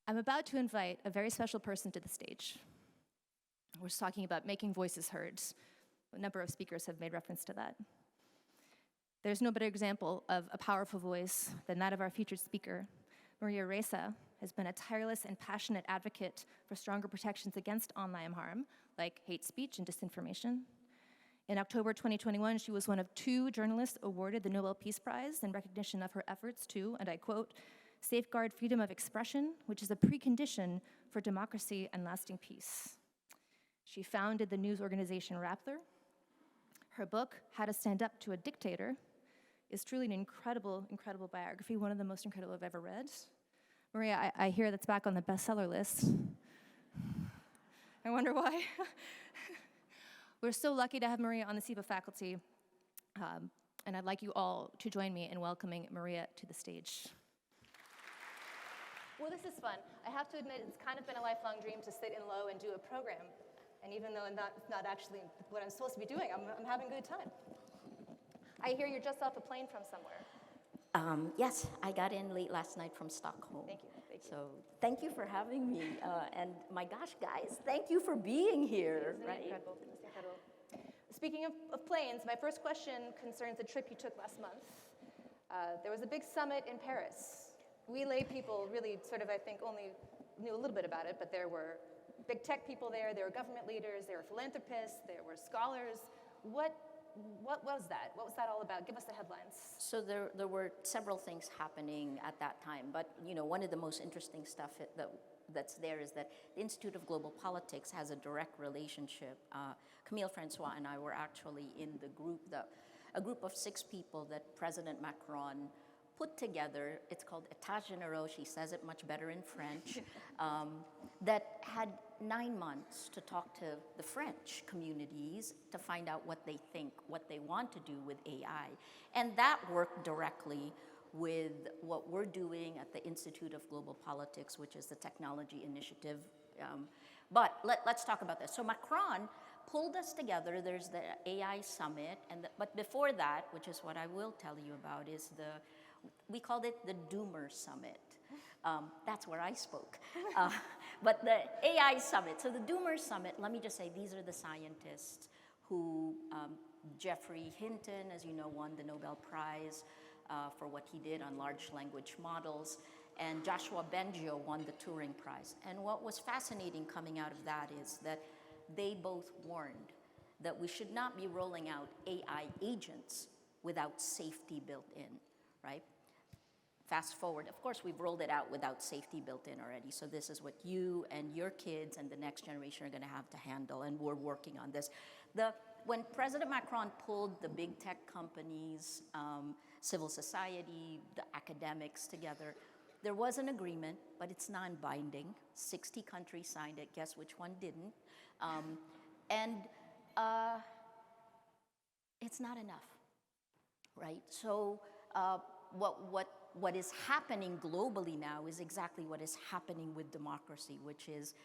I'm about to invite a very special person to the stage. We're talking about making voices heard. A number of speakers have made reference to that. There's no better example of a powerful voice than that of our featured speaker. Maria Ressa has been a tireless and passionate advocate for stronger protections against online harm, like hate speech and disinformation. In October 2021, she was one of 2 journalists awarded the Nobel Peace Prize in recognition of her efforts to, and I quote, safeguard freedom of expression, which is a precondition for democracy and lasting peace. She founded the news organization Rappler. Her book, How to Stand Up to a Dictator, is truly an incredible, incredible biography, one of the most incredible I've ever read. Maria, I hear that's back on the bestseller list. I wonder why. We're so lucky to have Maria on the SIPA faculty, and I'd like you all to join me in welcoming Maria to the stage. Well, this is fun. I have to admit, it's kind of been a lifelong dream to sit in low and do a program. And even though it's not actually what I'm supposed to be doing, I'm having a good time. I hear you're just off a plane from somewhere. Yes, I got in late last night from Stockholm. Thank you. So thank you for having me. And my gosh, guys, thank you for being here. Isn't it incredible? It's incredible. Speaking of planes, my first question concerns a trip you took last month. There was a big summit in Paris. We lay people really sort of, I think, only knew a little bit about it, but there were big tech people there were government leaders, there were philanthropists, there were scholars. What was that? What was that all about? Give us the headlines. So there were several things happening at that time, but one of the most interesting stuff that's there is that the Institute of Global Politics has a direct relationship. Camille Francois and I were actually in the group, a group of 6 people that President Macron put together. It's called État Généraux, she says it much better in French, that had 9 months to talk to the French communities to find out what they think, what they want to do with AI. And that worked directly with what we're doing at the Institute of Global Politics, which is the technology initiative. But let's talk about this. So Macron pulled us together. There's the AI summit, but before that, which is what I will tell you about, is we called it the Doomer Summit. That's where I spoke. But the AI Summit. So the Doomer Summit, let me just say, these are the scientists who, Geoffrey Hinton, as you know, won the Nobel Prize for what he did on large language models, and Joshua Bengio won the Turing Prize. And what was fascinating coming out of that is that they both warned that we should not be rolling out AI agents without safety built in, right? Fast forward, of course, we've rolled it out without safety built in already. So this is what you and your kids and the next generation are going to have to handle, and we're working on this. When President Macron pulled the big tech companies, civil society, the academics together, there was an agreement, but it's non-binding. 60 countries signed it. Guess which one didn't? It's not enough, right? So what is happening globally now is exactly what is happening with democracy, which is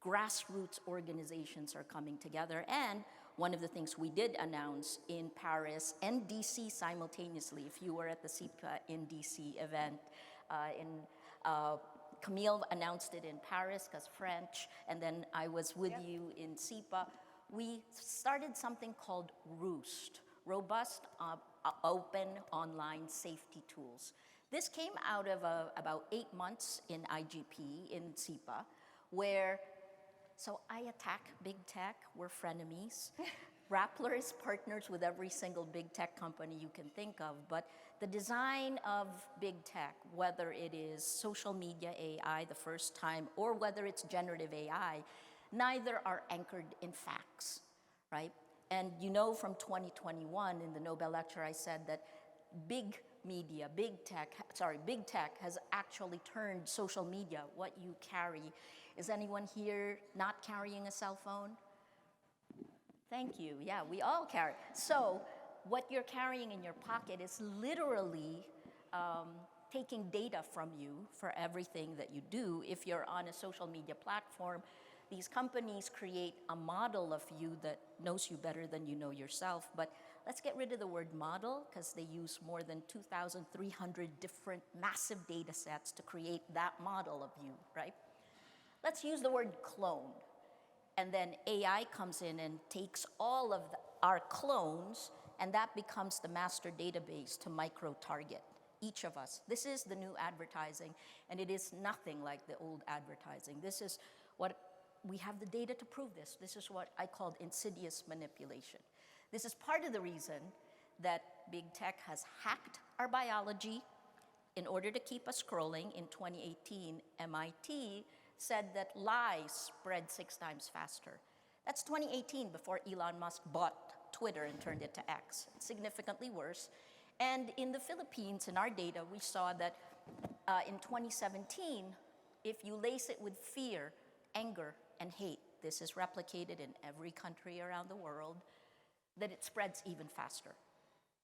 grassroots organizations are coming together. And one of the things we did announce in Paris and DC simultaneously, if you were at the SIPA in DC event, Camille announced it in Paris because French, and then I was with you in SIPA. We started something called Roost, Robust Open Online Safety Tools. This came out of about 8 months in IGP in SIPA, so I attack big tech, we're frenemies. Rappler is partners with every single big tech company you can think of, but the design of big tech, whether it is social media AI the first time, or whether it's generative AI, neither are anchored in facts, right? And you know from 2021 in the Nobel lecture, I said that big tech has actually turned social media, what you carry. Is anyone here not carrying a cell phone? Thank you, yeah, we all carry. So what you're carrying in your pocket is literally taking data from you for everything that you do. If you're on a social media platform, these companies create a model of you that knows you better than you know yourself. But let's get rid of the word model, because they use more than 2,300 different massive data sets to create that model of you, right? Let's use the word clone. And then AI comes in and takes all of our clones, and that becomes the master database to micro-target each of us. This is the new advertising, and it is nothing like the old advertising. This is what, we have the data to prove this. This is what I called insidious manipulation. This is part of the reason that big tech has hacked our biology in order to keep us scrolling. In 2018, MIT said that lies spread 6 times faster. That's 2018, before Elon Musk bought Twitter and turned it to X. It's significantly worse. And in the Philippines, in our data, we saw that in 2017, if you lace it with fear, anger, and hate, this is replicated in every country around the world, that it spreads even faster.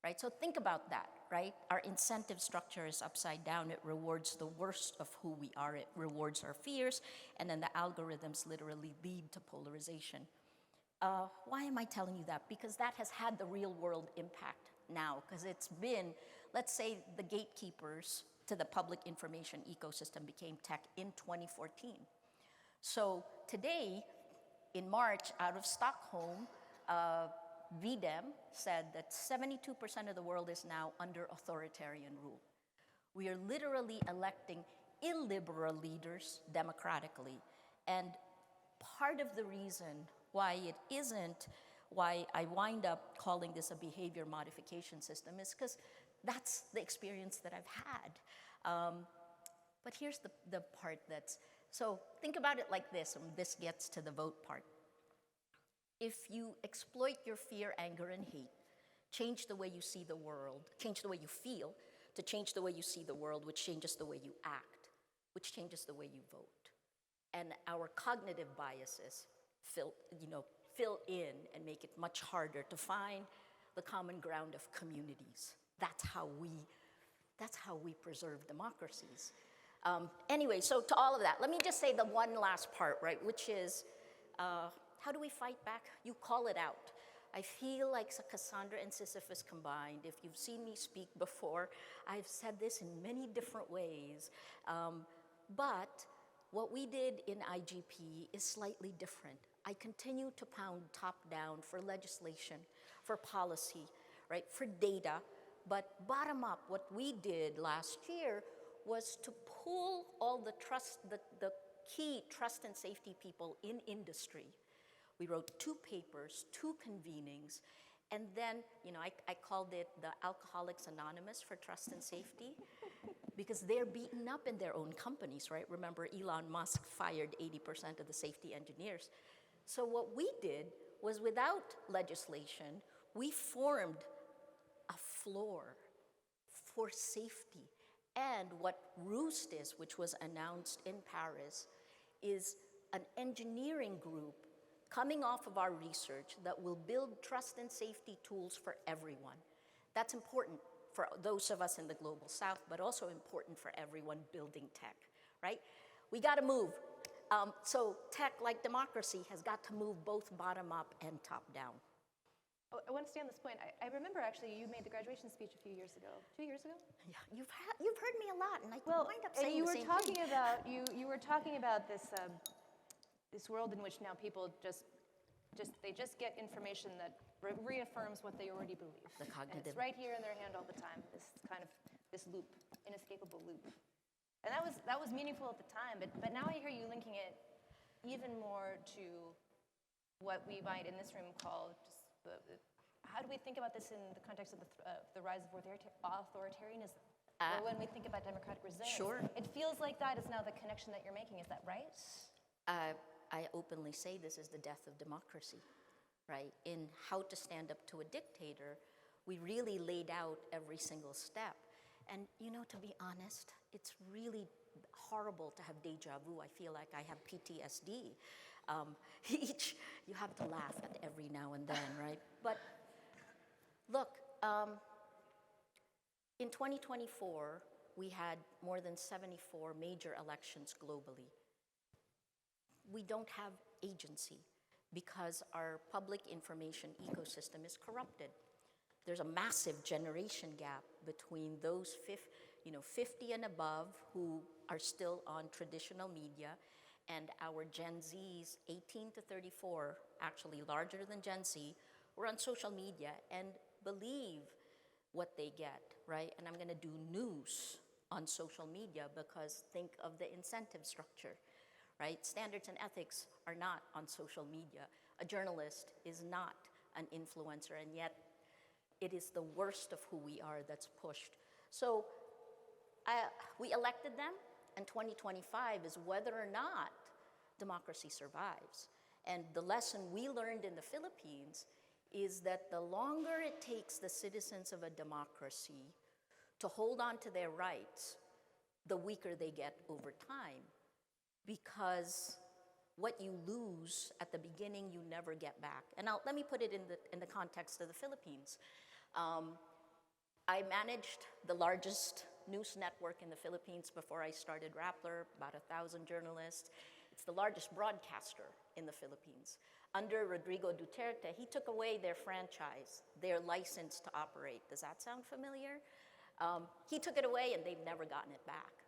Right? So think about that, right? Our incentive structure is upside down. It rewards the worst of who we are. It rewards our fears, and then the algorithms literally lead to polarization. Why am I telling you that? Because that has had the real world impact now, because it's been, let's say the gatekeepers to the public information ecosystem became tech in 2014. So today, in March, out of Stockholm, VDEM said that 72% of the world is now under authoritarian rule. We are literally electing illiberal leaders democratically. And part of the reason why it isn't, why I wind up calling this a behavior modification system, is because that's the experience that I've had. But here's the part that's, so think about it like this, and this gets to the vote part. If you exploit your fear, anger, and hate, change the way you see the world, change the way you feel, to change the way you see the world, which changes the way you act, which changes the way you vote. And our cognitive biases fill in and make it much harder to find the common ground of communities. That's how we preserve democracies. Anyway, so to all of that, let me just say the one last part, right, which is, how do we fight back? You call it out. I feel like Cassandra and Sisyphus combined. If you've seen me speak before, I've said this in many different ways. But what we did in IGP is slightly different. I continue to pound top down for legislation, for policy, right, for data. But bottom up, what we did last year was to pull all the key trust and safety people in industry. We wrote 2 papers, 2 convenings, and then, I called it the Alcoholics Anonymous for Trust and Safety, because they're beaten up in their own companies, right? Remember, Elon Musk fired 80% of the safety engineers. So what we did was, without legislation, we formed a floor for safety. And what Roost is, which was announced in Paris, is an engineering group coming off of our research that will build trust and safety tools for everyone. That's important for those of us in the global south, but also important for everyone building tech, right? We got to move. So tech, like democracy, has got to move both bottom up and top down. Oh, I want to stay on this point. I remember actually you made the graduation speech a few years ago. 2 years ago? Yeah, you've heard me a lot, and I wind up saying you the were same talking thing. about you were talking about this this world in which now people just get information that reaffirms what they already believe. The cognitive. And it's right here in their hand all the time. This loop, inescapable loop. And that was meaningful at the time, but now I hear you linking it even more to what we might in this room call just how do we think about this in the context of the rise of authoritarianism? Or when we think about democratic resilience? Sure. It feels like that is now the connection that you're making. Is that right? I openly say this is the death of democracy, right? In How to Stand Up to a Dictator, we really laid out every single step. And, to be honest, it's really horrible to have deja vu. I feel like I have PTSD. You have to laugh at every now and then, right? But look, in 2024, we had more than 74 major elections globally. We don't have agency because our public information ecosystem is corrupted. There's a massive generation gap between those 50 and above who are still on traditional media and our Gen Zs, 18 to 34, actually larger than Gen Z, were on social media and believe what they get, right? And I'm gonna do news on social media because think of the incentive structure, right? Standards and ethics are not on social media. A journalist is not an influencer, and yet it is the worst of who we are that's pushed. So we elected them, and 2025 is whether or not democracy survives. And the lesson we learned in the Philippines is that the longer it takes the citizens of a democracy to hold on to their rights, the weaker they get over time. Because what you lose at the beginning, you never get back. And let me put it in the context of the Philippines. I managed the largest news network in the Philippines before I started Rappler, about 1,000 journalists. It's the largest broadcaster in the Philippines. Under Rodrigo Duterte, he took away their franchise, their license to operate. Does that sound familiar? He took it away and they've never gotten it back,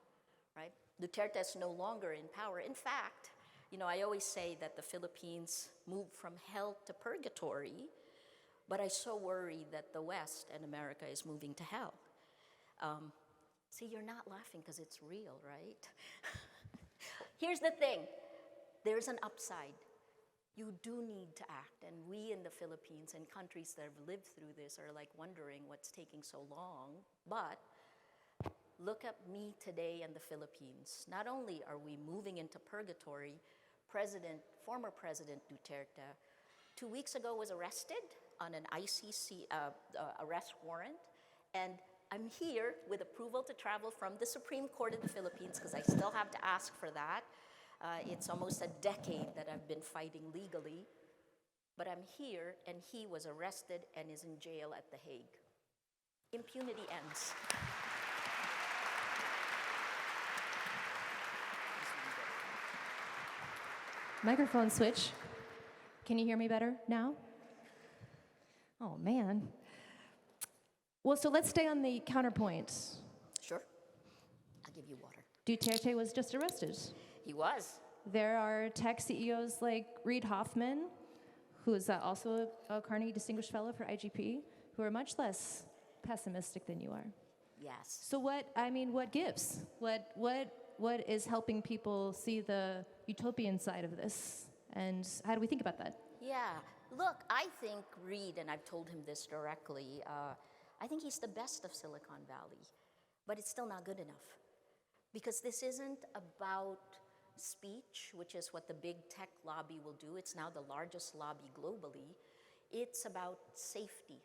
right? Duterte is no longer in power. In fact, you know, I always say that the Philippines moved from hell to purgatory, but I so worry that the West and America is moving to hell. See, you're not laughing because it's real, right? Here's the thing, there's an upside. You do need to act, and we in the Philippines and countries that have lived through this are like wondering what's taking so long, but look at me today and the Philippines. Not only are we moving into purgatory, former President Duterte, 2 weeks ago was arrested on an ICC arrest warrant, and I'm here with approval to travel from the Supreme Court of the Philippines because I still have to ask for that. It's almost a decade that I've been fighting legally, but I'm here and he was arrested and is in jail at The Hague. Impunity ends. Microphone switch. Can you hear me better now? Oh, man. Well, so let's stay on the counterpoint. Sure. I'll give you water. Duterte was just arrested. He was. There are tech CEOs like Reid Hoffman, who is also a Carnegie Distinguished Fellow for IGP, who are much less pessimistic than you are. Yes. So what gives? What is helping people see the utopian side of this? And how do we think about that? Yeah. Look, I think Reid, and I've told him this directly, I think he's the best of Silicon Valley, but it's still not good enough. Because this isn't about speech, which is what the big tech lobby will do. It's now the largest lobby globally. It's about safety.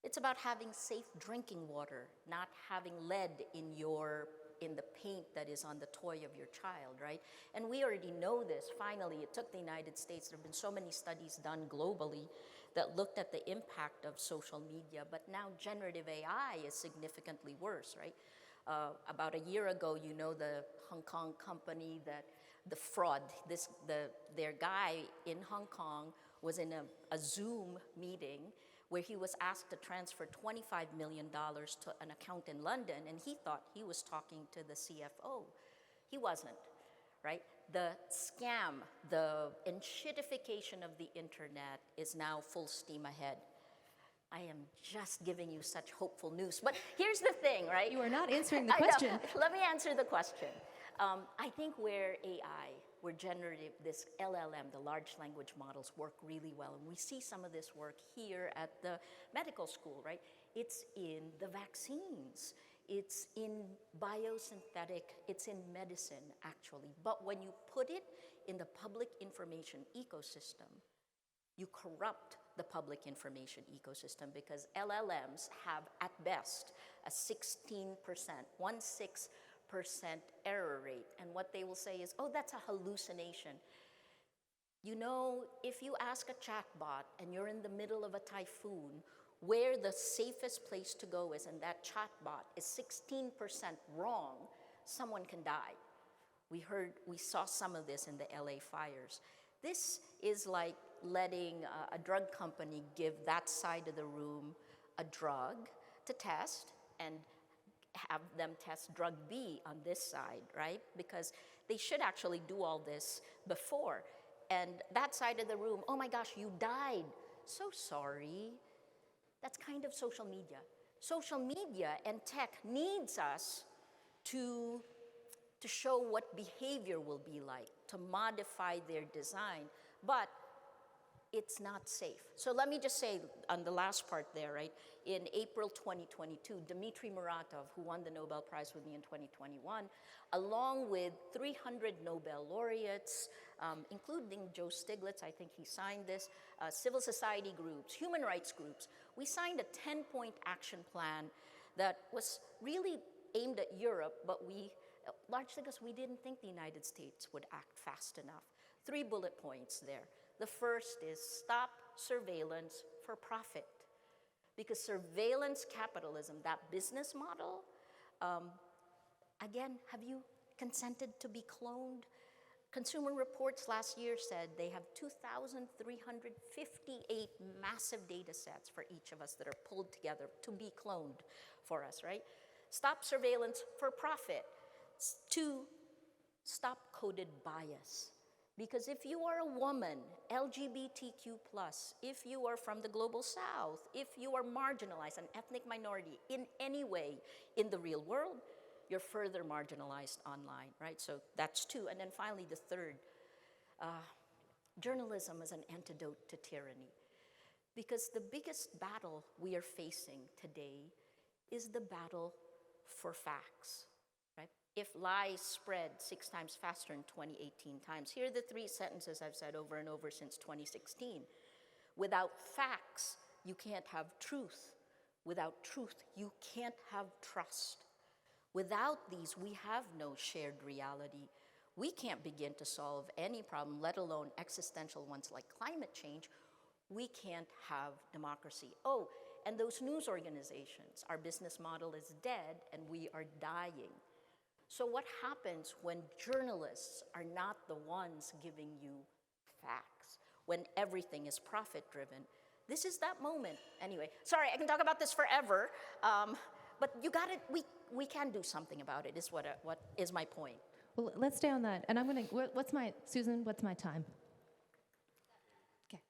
It's about having safe drinking water, not having lead in the paint that is on the toy of your child, right? And we already know this. Finally, it took the United States. There have been so many studies done globally that looked at the impact of social media, but now generative AI is significantly worse, right? About a year ago, you know, the Hong Kong company that the fraud, their guy in Hong Kong was in a Zoom meeting where he was asked to transfer $25 million to an account in London, and he thought he was talking to the CFO. He wasn't, right? The scam, the enshittification of the internet is now full steam ahead. I am just giving you such hopeful news. But here's the thing, right? You are not answering the question. Let me answer the question. I think where AI, where generative, this LLM, the large language models, work really well, and we see some of this work here at the medical school, right? It's in the vaccines. It's in biosynthetic, it's in medicine, actually. But when you put it in the public information ecosystem, you corrupt the public information ecosystem because LLMs have, at best, a 16%, 16% error rate. And what they will say is, oh, that's a hallucination. You know, if you ask a chatbot and you're in the middle of a typhoon, where the safest place to go is, and that chatbot is 16% wrong, someone can die. We saw some of this in the LA fires. This is like letting a drug company give that side of the room a drug to test and have them test drug B on this side, right? Because they should actually do all this before. And that side of the room, oh my gosh, you died. So sorry. That's kind of social media. Social media and tech needs us to show what behavior will be like, to modify their design, but it's not safe. So let me just say on the last part there, right? In April 2022, Dmitry Muratov, who won the Nobel Prize with me in 2021, along with 300 Nobel laureates, including Joe Stiglitz, I think he signed this, civil society groups, human rights groups, we signed a 10-point action plan that was really aimed at Europe, but largely because we didn't think the United States would act fast enough. 3 bullet points there. The first is stop surveillance for profit. Because surveillance capitalism, that business model, again, have you consented to be cloned? Consumer Reports last year said they have 2,358 massive data sets for each of us that are pulled together to be cloned for us, right? Stop surveillance for profit. 2, stop coded bias. Because if you are a woman, LGBTQ+, if you are from the global south, if you are marginalized, an ethnic minority in any way in the real world, you're further marginalized online, right? So that's 2. And then finally, the third, journalism is an antidote to tyranny. Because the biggest battle we are facing today is the battle for facts. If lies spread 6 times faster in 2018 times, here are the 3 sentences I've said over and over since 2016. Without facts, you can't have truth. Without truth, you can't have trust. Without these, we have no shared reality. We can't begin to solve any problem, let alone existential ones like climate change. We can't have democracy. Oh, and those news organizations, our business model is dead and we are dying. So what happens when journalists are not the ones giving you facts, when everything is profit-driven? This is that moment. Anyway, sorry, I can talk about this forever, but you got it. We can do something about it, is what is my point. Well, let's stay on that. And I'm going to, Susan, what's my time? Okay.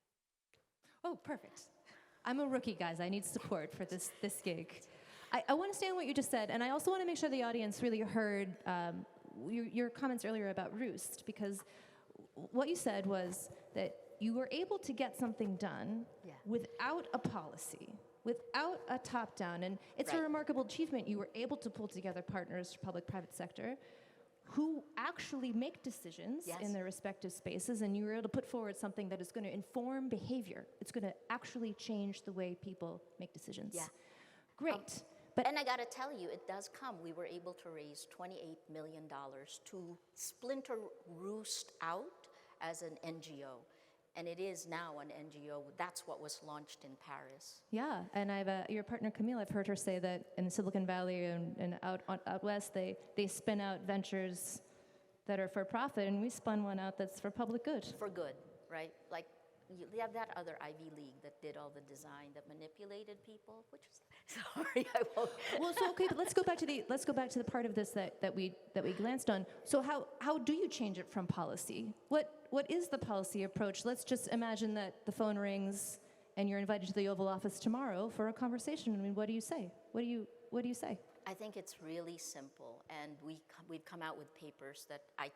Oh, perfect. I'm a rookie, guys. I need support for this gig. I want to stay on what you just said, and I also want to make sure the audience really heard your comments earlier about Roost, because what you said was that you were able to get something done without a policy, without a top-down, and it's a remarkable achievement. You were able to pull together partners, public-private sector, who actually make decisions in their respective spaces, and you were able to put forward something that is going to inform behavior. It's going to actually change the way people make decisions. Yeah. Great. And I got to tell you, it does come. We were able to raise $28 million to splinter Roost out as an NGO. And it is now an NGO. That's what was launched in Paris. Yeah, and your partner Camille, I've heard her say that in Silicon Valley and out west, they spin out ventures that are for profit, and we spun one out that's for public good. For good, right? Like, you have that other Ivy League that did all the design that manipulated people, which is sorry, I won't. Well, so okay, but let's go back to the part of this that we glanced on. So how do you change it from policy? What is the policy approach? Let's just imagine that the phone rings and you're invited to the Oval Office tomorrow for a conversation. I mean, what do you say? What do you say? I think it's really simple, and we've come out with papers that I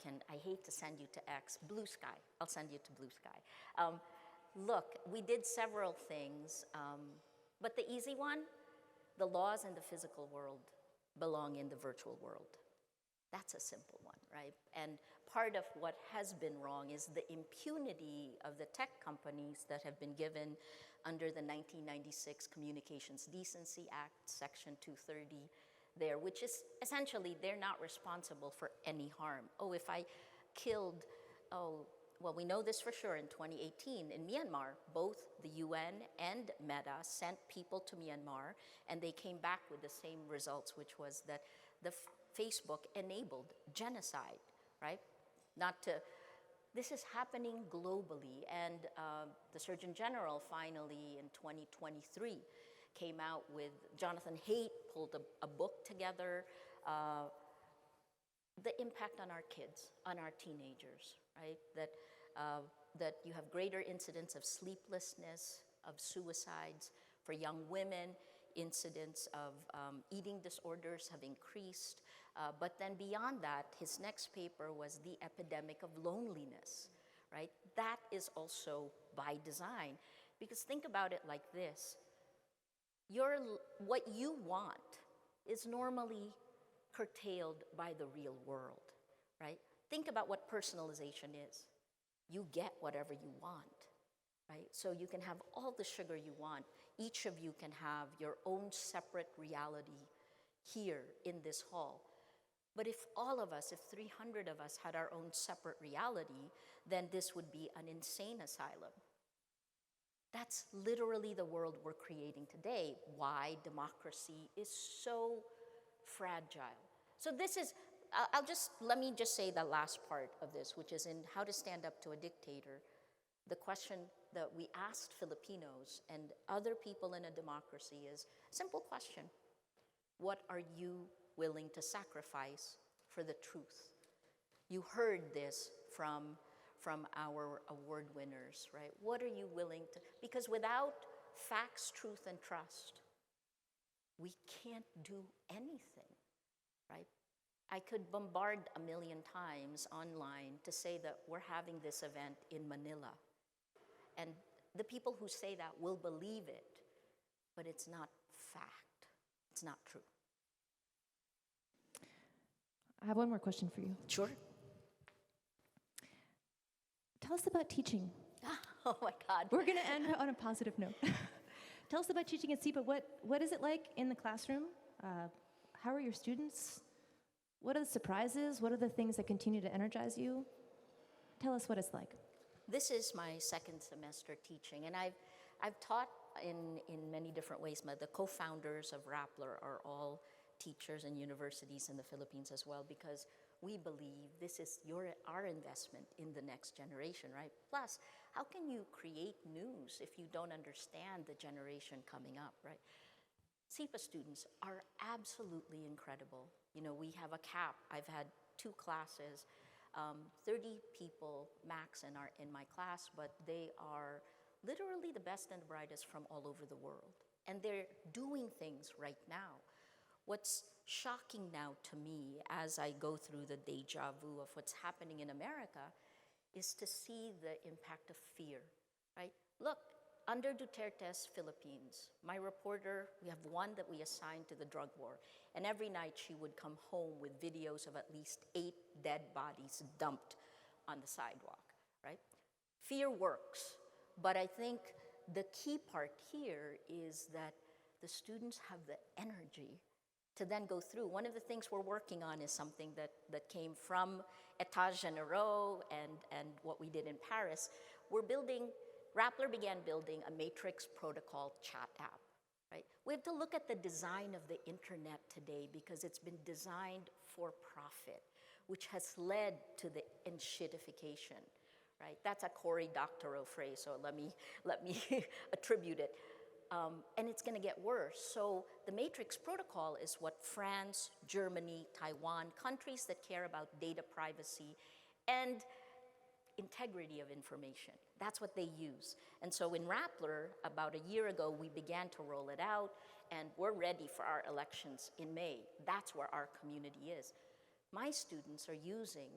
hate to send you to X, Blue Sky. I'll send you to Blue Sky. Look, we did several things, but the easy one, the laws in the physical world belong in the virtual world. That's a simple one, right? And part of what has been wrong is the impunity of the tech companies that have been given under the 1996 Communications Decency Act, Section 230 there, which is essentially they're not responsible for any harm. Oh, if I killed, well, we know this for sure in 2018 in Myanmar, both the UN and Meta sent people to Myanmar, and they came back with the same results, which was that the Facebook enabled genocide, right? This is happening globally, and the Surgeon General finally in 2023 came out with, Jonathan Haidt pulled a book together, the impact on our kids, on our teenagers, right? That you have greater incidence of sleeplessness, of suicides for young women, incidents of eating disorders have increased. But then beyond that, his next paper was the epidemic of loneliness, right? That is also by design. Because think about it like this. What you want is normally curtailed by the real world, right? Think about what personalization is. You get whatever you want, right? So you can have all the sugar you want. Each of you can have your own separate reality here in this hall. But if all of us, if 300 of us had our own separate reality, then this would be an insane asylum. That's literally the world we're creating today. Why democracy is so fragile. So this is, let me just say the last part of this, which is in how to stand up to a dictator. The question that we asked Filipinos and other people in a democracy is a simple question. What are you willing to sacrifice for the truth? You heard this from our award winners, right? What are you willing to, because without facts, truth, and trust, we can't do anything, right? I could bombard 1 million times online to say that we're having this event in Manila. And the people who say that will believe it, but it's not fact. It's not true. I have one more question for you. Sure. Tell us about teaching. Oh my God. We're going to end on a positive note. Tell us about teaching at SIPA. What is it like in the classroom? How are your students? What are the surprises? What are the things that continue to energize you? Tell us what it's like. This is my second semester teaching, and I've taught in many different ways. The co-founders of Rappler are all teachers in universities in the Philippines as well, because we believe this is our investment in the next generation, right? Plus, how can you create news if you don't understand the generation coming up, right? SIPA students are absolutely incredible. You know, we have a cap. I've had 2 classes, 30 people max in my class, but they are literally the best and the brightest from all over the world. And they're doing things right now. What's shocking now to me as I go through the deja vu of what's happening in America is to see the impact of fear, right? Look, under Duterte's Philippines, my reporter, we have one that we assigned to the drug war, and every night she would come home with videos of at least 8 dead bodies dumped on the sidewalk, right? Fear works, but I think the key part here is that the students have the energy to then go through. One of the things we're working on is something that came from États Généraux and what we did in Paris. Rappler began building a matrix protocol chat app, right? We have to look at the design of the internet today because it's been designed for profit, which has led to the enshittification, right? That's a Cory Doctorow phrase, so let me attribute it. And it's going to get worse. So the matrix protocol is what France, Germany, Taiwan, countries that care about data privacy and integrity of information, that's what they use. And so in Rappler, about a year ago, we began to roll it out, and we're ready for our elections in May. That's where our community is. My students are using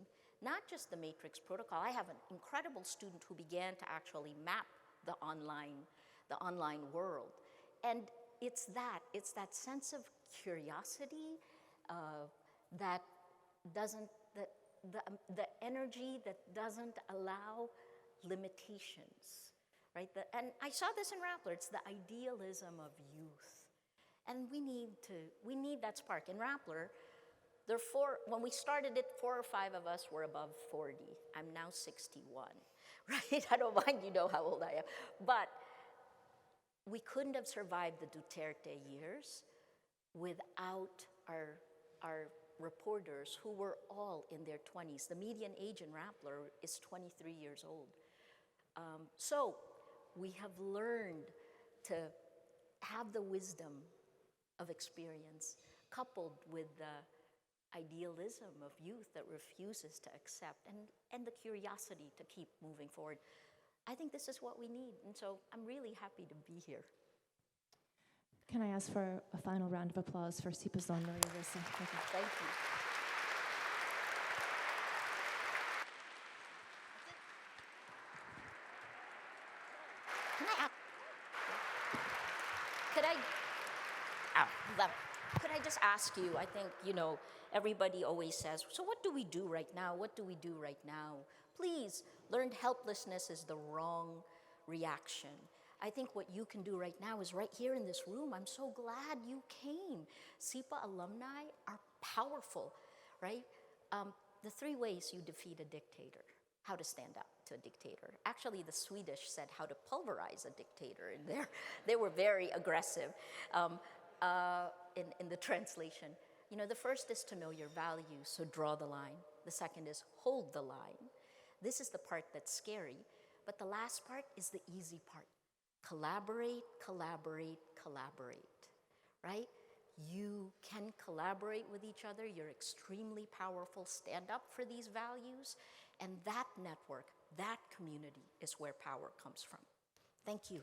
not just the matrix protocol. I have an incredible student who began to actually map the online world. And it's that sense of curiosity the energy that doesn't allow limitations, right? And I saw this in Rappler. It's the idealism of youth. And we need that spark. In Rappler, when we started it, 4 or 5 of us were above 40. I'm now 61, right? I don't mind you know how old I am. But we couldn't have survived the Duterte years without our reporters who were all in their 20s. The median age in Rappler is 23 years old. So we have learned to have the wisdom of experience coupled with the idealism of youth that refuses to accept and the curiosity to keep moving forward. I think this is what we need, and so I'm really happy to be here. Can I ask for a final round of applause for SIPA's own Ressa? Thank you. Thank you. Can I ask? Could I just ask you, I think, everybody always says, so what do we do right now? What do we do right now? Please, learned helplessness is the wrong reaction. I think what you can do right now is right here in this room. I'm so glad you came. SIPA alumni are powerful, right? The 3 ways you defeat a dictator. How to stand up to a dictator. Actually, the Swedish said how to pulverize a dictator in there. They were very aggressive in the translation. The first is to know your values, so draw the line. The second is hold the line. This is the part that's scary, but the last part is the easy part. Collaborate, collaborate, collaborate, right? You can collaborate with each other. You're extremely powerful. Stand up for these values. And that network, that community is where power comes from. Thank you.